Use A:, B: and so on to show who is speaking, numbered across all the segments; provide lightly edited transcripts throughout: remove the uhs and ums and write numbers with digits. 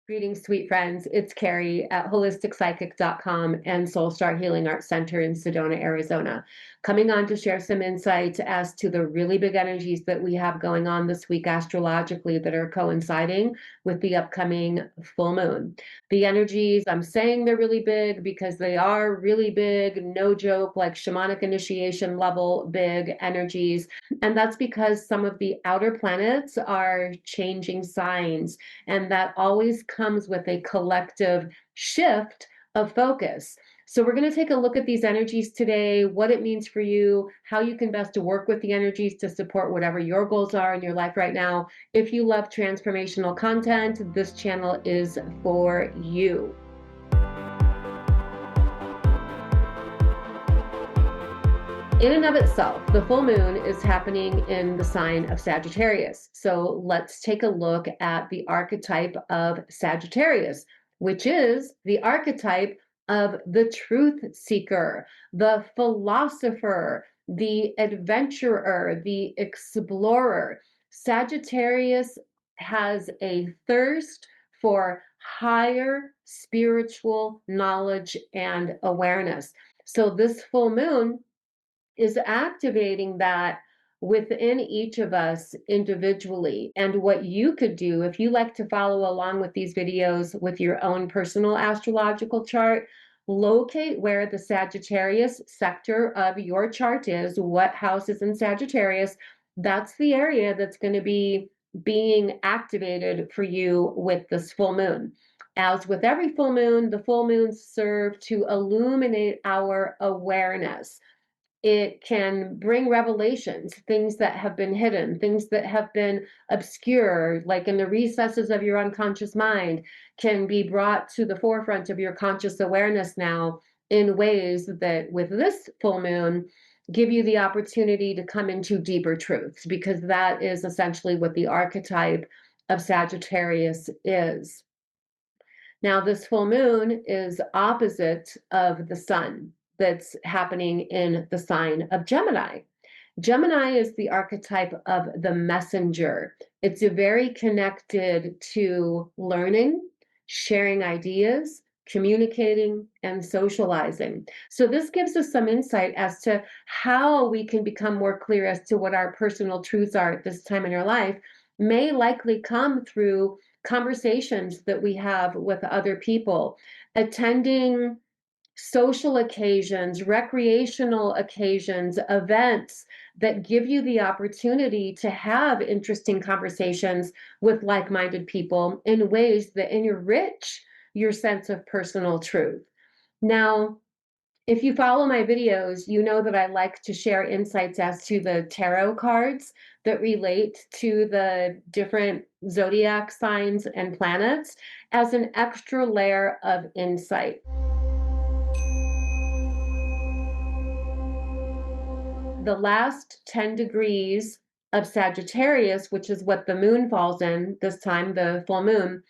A: Greetings, sweet friends. It's Carrie at holisticspsychic.com and Soulstar Healing Arts Center in Sedona, Arizona. Coming on to share some insights as to the really big energies that we have going on this week astrologically that are coinciding with the upcoming full moon. The energies, I'm saying they're really big because they are really big, no joke, like shamanic initiation level big energies. And that's because some of the outer planets are changing signs, and that always comes with a collective shift of focus. So we're going to take a look at these energies today, what it means for you, how you can best to work with the energies to support whatever your goals are in your life right now. If you love transformational content, this channel is for you. In and of itself, the full moon is happening in the sign of Sagittarius. So let's take a look at the archetype of Sagittarius, which is the archetype of the truth seeker, the philosopher, the adventurer, the explorer. Sagittarius has a thirst for higher spiritual knowledge and awareness. So this full moon is activating that within each of us individually. And what you could do, if you like to follow along with these videos with your own personal astrological chart, locate where the Sagittarius sector of your chart is, what house is in Sagittarius. That's the area that's going to be being activated for you with this full moon. As with every full moon, the full moons serve to illuminate our awareness. It can bring revelations, things that have been hidden, things that have been obscure, like in the recesses of your unconscious mind, can be brought to the forefront of your conscious awareness now in ways that, with this full moon, give you the opportunity to come into deeper truths, because that is essentially what the archetype of Sagittarius is. Now, this full moon is opposite of the sun that's happening in the sign of Gemini. Gemini is the archetype of the messenger. It's very connected to learning, sharing ideas, communicating, and socializing. So this gives us some insight as to how we can become more clear as to what our personal truths are at this time in our life. May likely come through conversations that we have with other people, attending social occasions, recreational occasions, events that give you the opportunity to have interesting conversations with like-minded people in ways that enrich your sense of personal truth. Now, if you follow my videos, you know that I like to share insights as to the tarot cards that relate to the different zodiac signs and planets as an extra layer of insight. The last 10 degrees of Sagittarius, which is what the moon falls in this time, the full moon,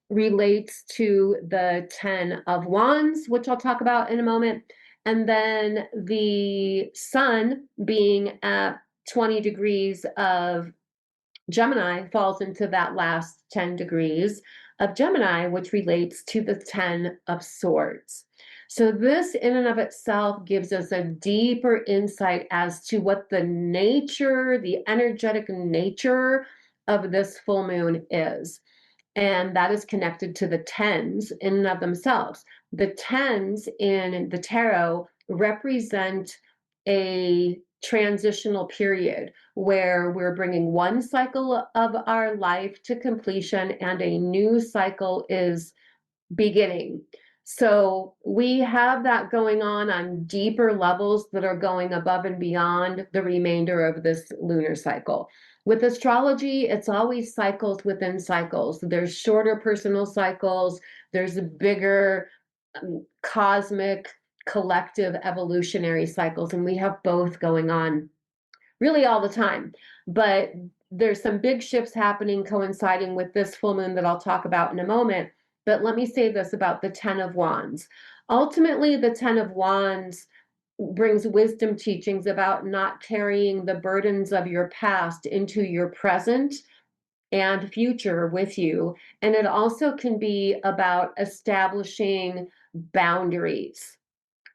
A: relates to the 10 of Wands, which I'll talk about in a moment. And then the sun being at 20 degrees of Gemini falls into that last 10 degrees of Gemini, which relates to the 10 of Swords. So this in and of itself gives us a deeper insight as to what the nature, the energetic nature of this full moon is. And that is connected to the tens in and of themselves. The tens in the tarot represent a transitional period where we're bringing one cycle of our life to completion and a new cycle is beginning. So we have that going on deeper levels that are going above and beyond the remainder of this lunar cycle. With astrology, it's always cycles within cycles. There's shorter personal cycles, there's bigger cosmic, collective, evolutionary cycles, and we have both going on really all the time. But there's some big shifts happening coinciding with this full moon that I'll talk about in a moment. But let me say this about the 10 of Wands. Ultimately, the 10 of Wands brings wisdom teachings about not carrying the burdens of your past into your present and future with you. And it also can be about establishing boundaries.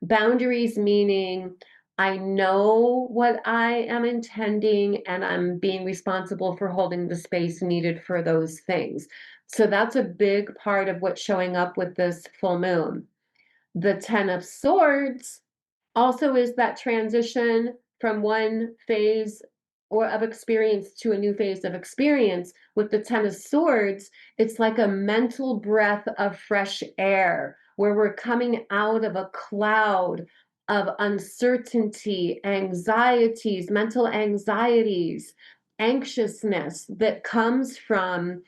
A: Boundaries meaning I know what I am intending and I'm being responsible for holding the space needed for those things. So that's a big part of what's showing up with this full moon. The 10 of Swords also is that transition from one phase or of experience to a new phase of experience. With the 10 of Swords, it's like a mental breath of fresh air where we're coming out of a cloud of uncertainty, anxieties, mental anxieties, anxiousness that comes from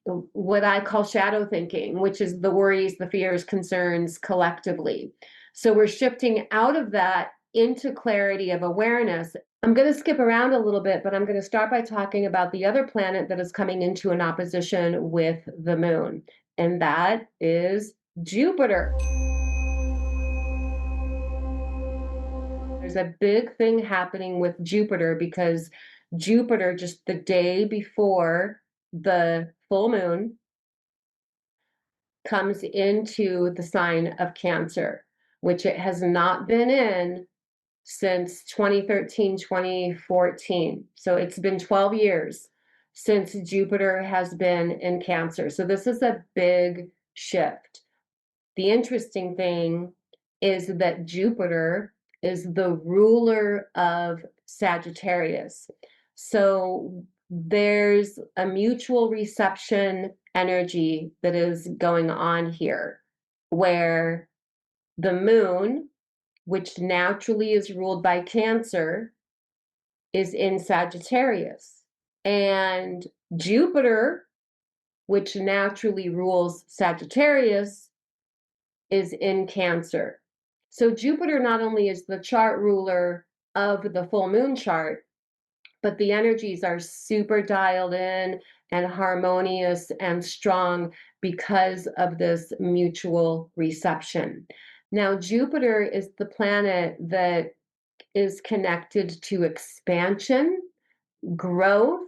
A: what I call shadow thinking, which is the worries, the fears, concerns collectively. So we're shifting out of that into clarity of awareness. I'm going to skip around a little bit, but I'm going to start by talking about the other planet that is coming into an opposition with the moon, and that is Jupiter. There's a big thing happening with Jupiter because Jupiter, just the day before the full moon, comes into the sign of Cancer, which it has not been in since 2013, 2014. So it's been 12 years since Jupiter has been in Cancer. So this is a big shift. The interesting thing is that Jupiter is the ruler of Sagittarius. So there's a mutual reception energy that is going on here where the moon, which naturally is ruled by Cancer, is in Sagittarius. And Jupiter, which naturally rules Sagittarius, is in Cancer. So Jupiter not only is the chart ruler of the full moon chart, but the energies are super dialed in and harmonious and strong because of this mutual reception. Now, Jupiter is the planet that is connected to expansion, growth,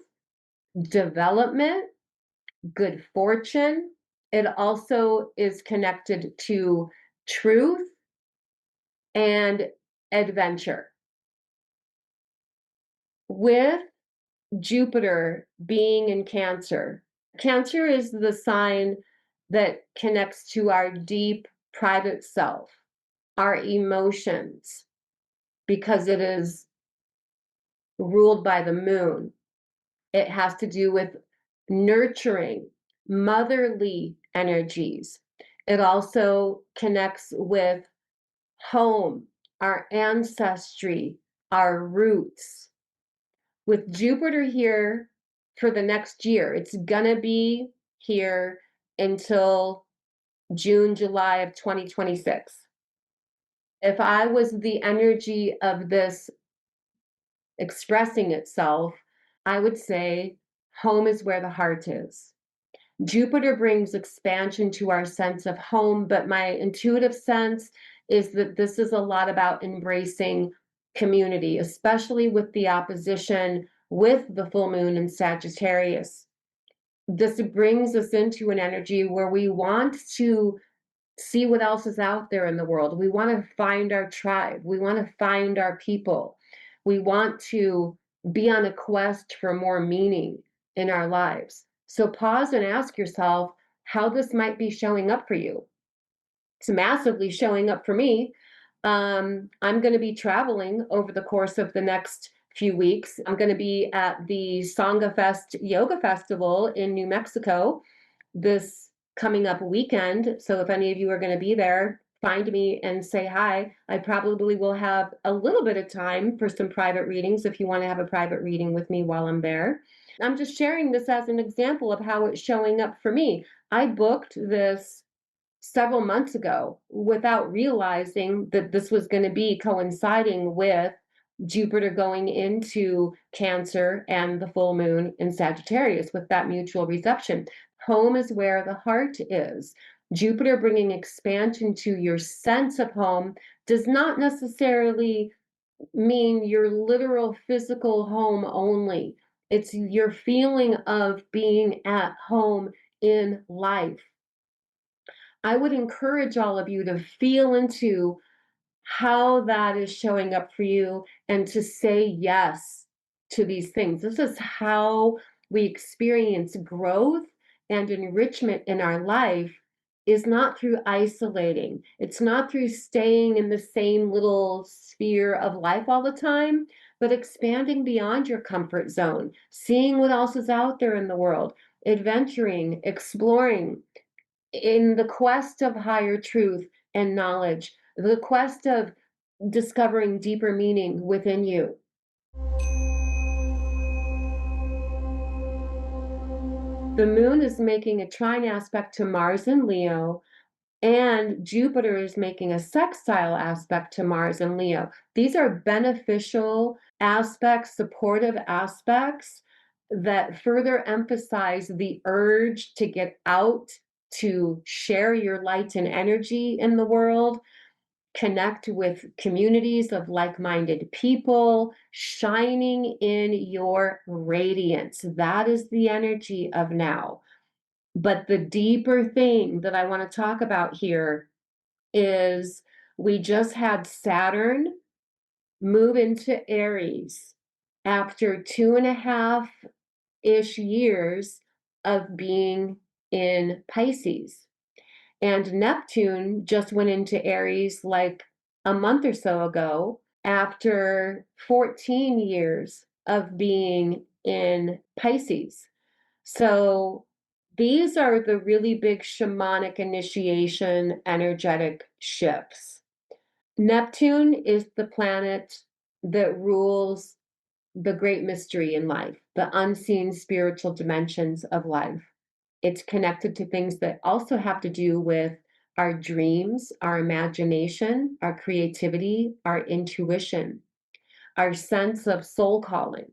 A: development, good fortune. It also is connected to truth and adventure. With Jupiter being in Cancer, Cancer is the sign that connects to our deep private self, our emotions, because it is ruled by the moon. It has to do with nurturing, motherly energies. It also connects with home, our ancestry, our roots. With Jupiter here for the next year, it's gonna be here until June, July of 2026. If I was the energy of this expressing itself, I would say home is where the heart is. Jupiter brings expansion to our sense of home, but my intuitive sense is that this is a lot about embracing community, especially with the opposition with the full moon in Sagittarius. This brings us into an energy where we want to see what else is out there in the world. We want to find our tribe. We want to find our people. We want to be on a quest for more meaning in our lives. So pause and ask yourself how this might be showing up for you. It's massively showing up for me. I'm going to be traveling over the course of the next few weeks. I'm going to be at the Sangha Fest Yoga Festival in New Mexico this coming up weekend. So if any of you are going to be there, find me and say hi. I probably will have a little bit of time for some private readings if you want to have a private reading with me while I'm there. I'm just sharing this as an example of how it's showing up for me. I booked this several months ago without realizing that this was going to be coinciding with Jupiter going into Cancer and the full moon in Sagittarius with that mutual reception. Home is where the heart is. Jupiter bringing expansion to your sense of home does not necessarily mean your literal physical home only. It's your feeling of being at home in life. I would encourage all of you to feel into how that is showing up for you and to say yes to these things. This is how we experience growth and enrichment in our life is not through isolating. It's not through staying in the same little sphere of life all the time, but expanding beyond your comfort zone, seeing what else is out there in the world, adventuring, exploring, in the quest of higher truth and knowledge, the quest of discovering deeper meaning within you. The moon is making a trine aspect to Mars and Leo, and Jupiter is making a sextile aspect to Mars and Leo. These are beneficial aspects, supportive aspects that further emphasize the urge to get out, to share your light and energy in the world, connect with communities of like-minded people, shining in your radiance. That is the energy of now. But the deeper thing that I want to talk about here is we just had Saturn move into Aries after 2.5-ish years of being in Pisces. And Neptune just went into Aries like a month or so ago after 14 years of being in Pisces. So these are the really big shamanic initiation energetic shifts. Neptune is the planet that rules the great mystery in life, the unseen spiritual dimensions of life. It's connected to things that also have to do with our dreams, our imagination, our creativity, our intuition. Our sense of soul calling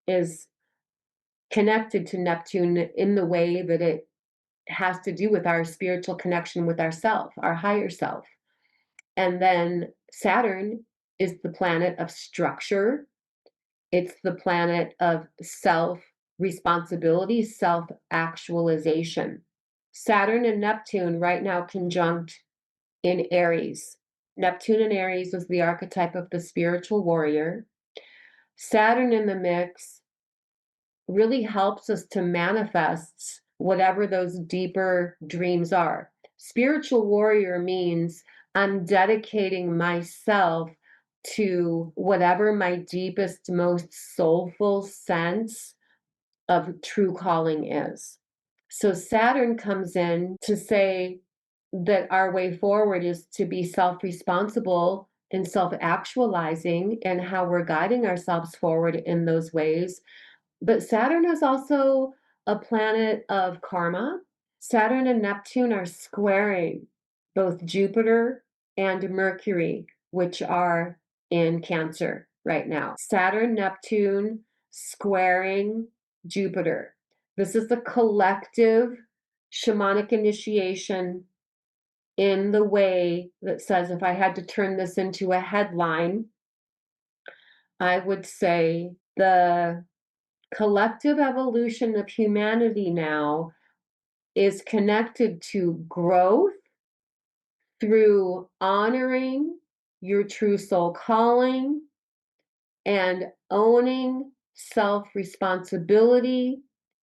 A: is connected to Neptune in the way that it has to do with our spiritual connection with ourself, our higher self. And then Saturn is the planet of structure. It's the planet of self responsibility, self actualization. Saturn and Neptune right now conjunct in Aries. Neptune in Aries is the archetype of the spiritual warrior. Saturn in the mix really helps us to manifest whatever those deeper dreams are. Spiritual warrior means I'm dedicating myself to whatever my deepest, most soulful sense of true calling is. So Saturn comes in to say that our way forward is to be self-responsible and self-actualizing and how we're guiding ourselves forward in those ways. But Saturn is also a planet of karma. Saturn and Neptune are squaring both Jupiter and Mercury, which are in Cancer right now. Saturn, Neptune squaring Jupiter. This is the collective shamanic initiation in the way that says, if I had to turn this into a headline, I would say the collective evolution of humanity now is connected to growth through honoring your true soul calling and owning self responsibility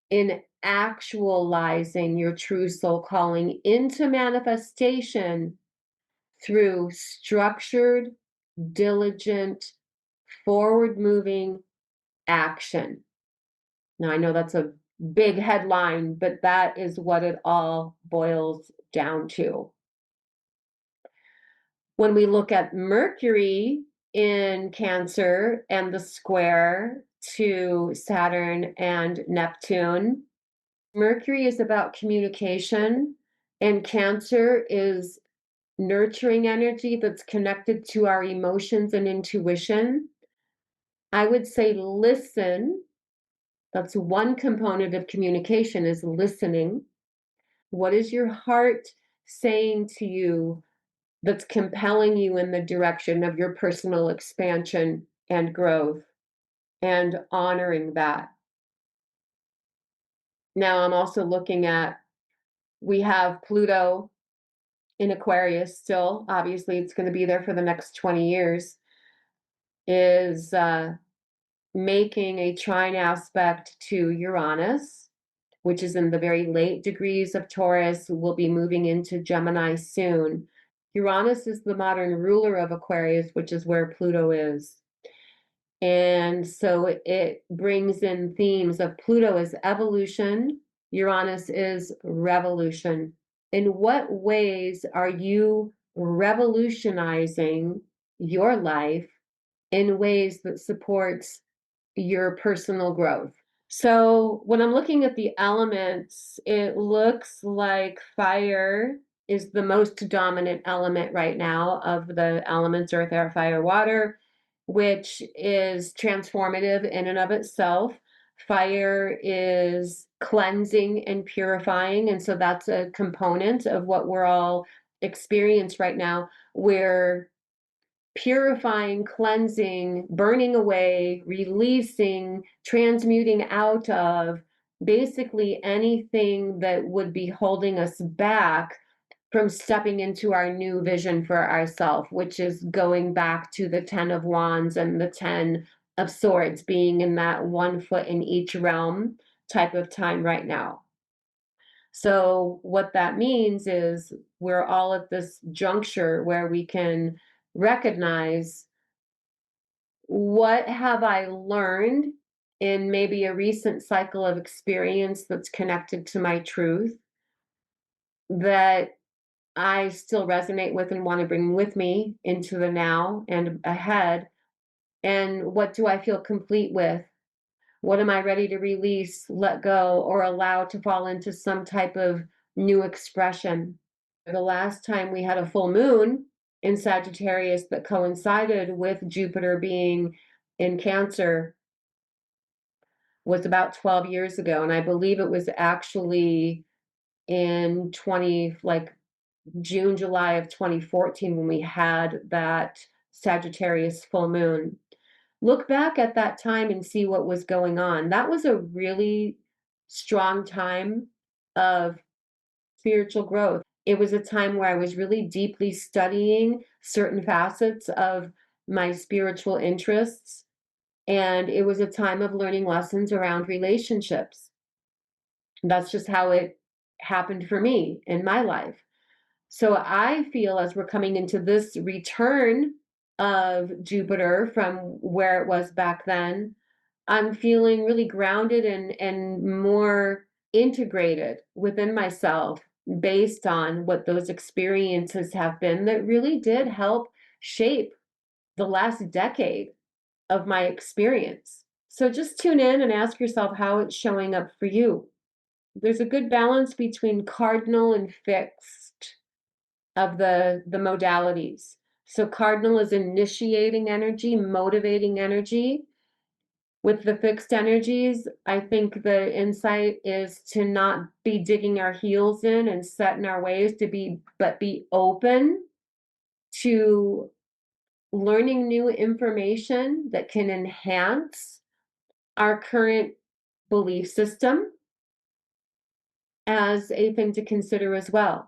A: in actualizing your true soul calling into manifestation through structured, diligent, forward moving action. Now, I know that's a big headline, but that is what it all boils down to. When we look at Mercury in Cancer and the square to Saturn and Neptune, Mercury is about communication, and Cancer is nurturing energy that's connected to our emotions and intuition. I would say listen. That's one component of communication, is listening. What is your heart saying to you that's compelling you in the direction of your personal expansion and growth, and honoring that? Now I'm also looking at, we have Pluto in Aquarius still. Obviously, it's going to be there for the next 20 years. Is making a trine aspect to Uranus, which is in the very late degrees of Taurus, will be moving into Gemini soon. Uranus is the modern ruler of Aquarius, which is where Pluto is. And so it brings in themes of Pluto is evolution, Uranus is revolution. In what ways are you revolutionizing your life in ways that supports your personal growth? So when I'm looking at the elements, it looks like fire is the most dominant element right now of the elements: earth, air, fire, water, which is transformative in and of itself. Fire is cleansing and purifying, and so that's a component of what we're all experiencing right now. We're purifying, cleansing, burning away, releasing, transmuting out of basically anything that would be holding us back from stepping into our new vision for ourselves, which is going back to the 10 of Wands and the 10 of Swords, being in that 1 foot in each realm type of time right now. So what that means is we're all at this juncture where we can recognize, what have I learned in maybe a recent cycle of experience that's connected to my truth that I still resonate with and want to bring with me into the now and ahead? And what do I feel complete with? What am I ready to release, let go, or allow to fall into some type of new expression? The last time we had a full moon in Sagittarius that coincided with Jupiter being in Cancer was about 12 years ago. And I believe it was actually in June, July of 2014 when we had that Sagittarius full moon. Look back at that time and see what was going on. That was a really strong time of spiritual growth. It was a time where I was really deeply studying certain facets of my spiritual interests. And it was a time of learning lessons around relationships. That's just how it happened for me in my life. So I feel, as we're coming into this return of Jupiter from where it was back then, I'm feeling really grounded and more integrated within myself based on what those experiences have been that really did help shape the last decade of my experience. So just tune in and ask yourself how it's showing up for you. There's a good balance between cardinal and fixed of the modalities. So cardinal is initiating energy, motivating energy. With the fixed energies, I think the insight is to not be digging our heels in and set in our ways, but be open to learning new information that can enhance our current belief system as a thing to consider as well.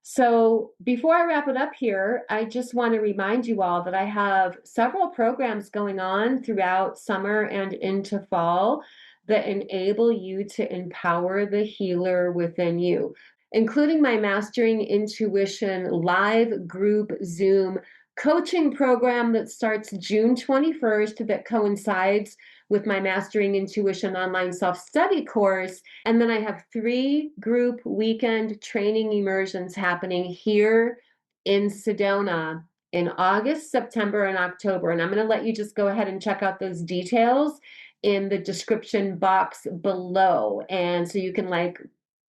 A: So before I wrap it up here, I just want to remind you all that I have several programs going on throughout summer and into fall that enable you to empower the healer within you, including my Mastering Intuition live group Zoom coaching program that starts June 21st, that coincides with my Mastering Intuition online self-study course. And then I have 3 group weekend training immersions happening here in Sedona in August, September, and October. And I'm going to let you just go ahead and check out those details in the description box below. And so you can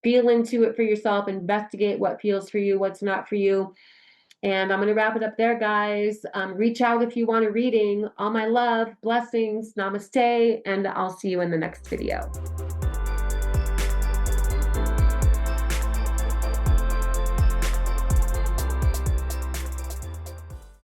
A: feel into it for yourself, investigate what feels for you, what's not for you. And I'm going to wrap it up there, guys. Reach out if you want a reading. All my love, blessings, namaste, and I'll see you in the next video.